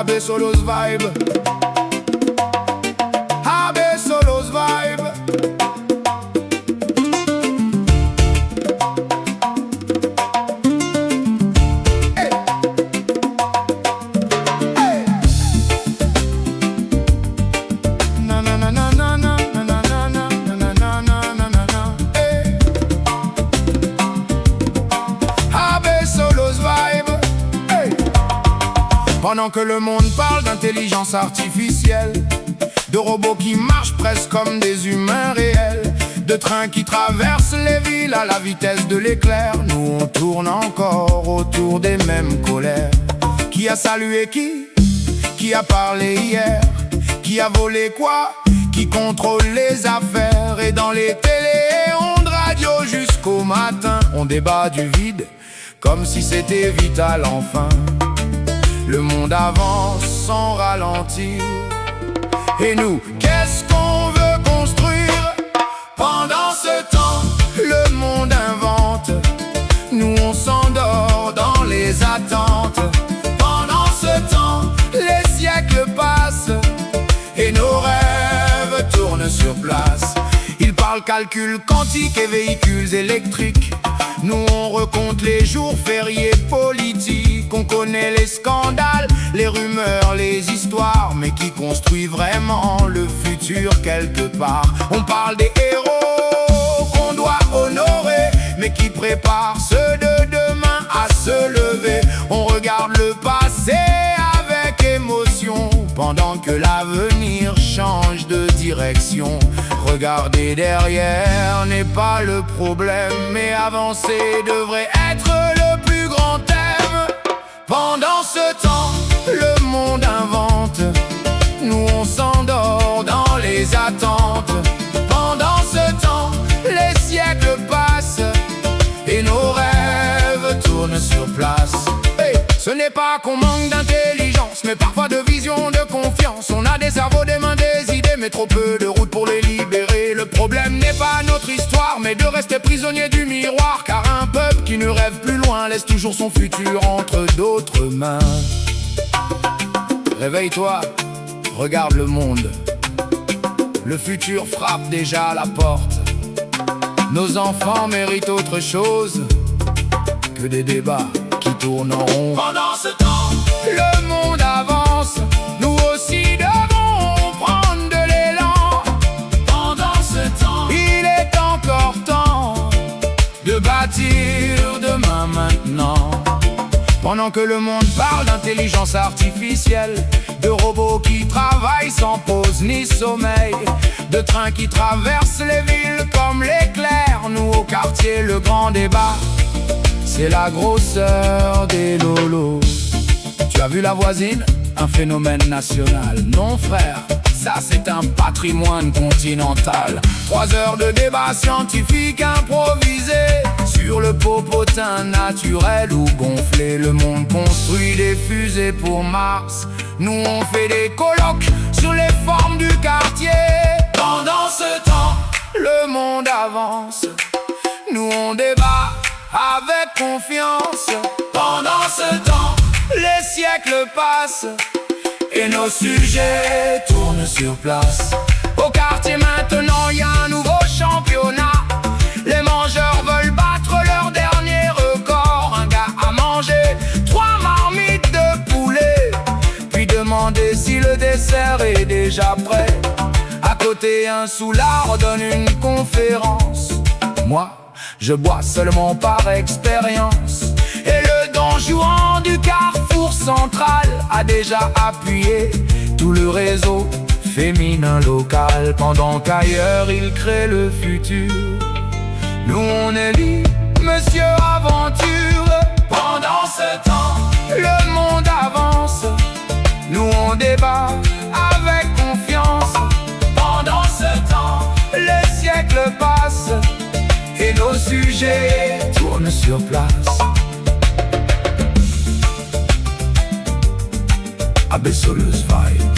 AB Solos Vibe. AB Solos Vibe. Hey. Hey. Na na na na na na na na na na na na na na. Hey. AB Solos Vibe. Hey. Pendant que le monde parle d'intelligence artificielle, de robots qui marchent presque comme des humains réels, de trains qui traversent les villes à la vitesse de l'éclair, nous on tourne encore autour des mêmes colères. Qui a salué qui? Qui a parlé hier? Qui a volé quoi? Qui contrôle les affaires? Et dans les télés et ondes radio jusqu'au matin, on débat du vide comme si c'était vital enfin. Le monde avance sans ralentir. Et nous, qu'est-ce qu'on veut construire? Pendant ce temps, le monde invente. Nous, on s'endort dans les attentes. Pendant ce temps, les siècles passent et nos rêves tournent sur place. Ils parlent calcul quantique et véhicules électriques. Nous, on recompte les jours fériés politiques. On connaît les scandales, les rumeurs, les histoires, mais qui construit vraiment le futur quelque part? On parle des héros qu'on doit honorer, mais qui préparent ceux de demain à se lever. On regarde le passé avec émotion, pendant que l'avenir change de direction. Regarder derrière n'est pas le problème, mais avancer devrait être le plus grand thème. Pendant ce temps, le monde invente. Nous, on s'endort dans les attentes. Pendant ce temps, les siècles passent et nos rêves tournent sur place. Hey, ce n'est pas qu'on manque d'intelligence, mais parfois de vision, de confiance. On a des cerveaux, des mains, des idées, mais trop peu de route pour les libérer. Le problème n'est pas notre histoire, mais de rester prisonnier du miroir. Car un peuple qui ne rêve plus loin laisse toujours son futur entre d'autres mains. Réveille-toi, regarde le monde. Le futur frappe déjà à la porte. Nos enfants méritent autre chose que des débats qui tournent en rond. Pendant ce temps, le monde avance. Nous aussi devons prendre de l'élan. Pendant ce temps, il est encore temps de bâtir demain maintenant. Pendant que le monde parle d'intelligence artificielle, de robots qui travaillent sans pause ni sommeil, de trains qui traversent les villes comme l'éclair, nous au quartier le grand débat, c'est la grosseur des lolos. Tu as vu la voisine? Un phénomène national. Non frère, ça c'est un patrimoine continental. 3 heures de débat scientifique improvisé sur le popotin naturel ou gonflé. Le monde construit des fusées pour Mars. Nous on fait des colloques sur les formes du quartier. Pendant ce temps, le monde avance. Nous on débat avec confiance. Pendant ce temps, les siècles passent et nos sujets tournent sur place. Au quartier maintenant, y a un nouveau championnat. Les mangeurs veulent battre leur dernier record. Un gars a mangé 3 marmites de poulet, puis demander si le dessert est déjà prêt. À côté, un soulard donne une conférence. Moi, je bois seulement par expérience. Et le don Juan du Carrefour Central a déjà appuyé tout le réseau féminin local. Pendant qu'ailleurs il crée le futur, nous on élit Monsieur Aventure. Pendant ce temps, le monde avance. Nous on débat avec confiance. Pendant ce temps, les siècles passent et nos sujets tournent sur place. AB Solos Vibe.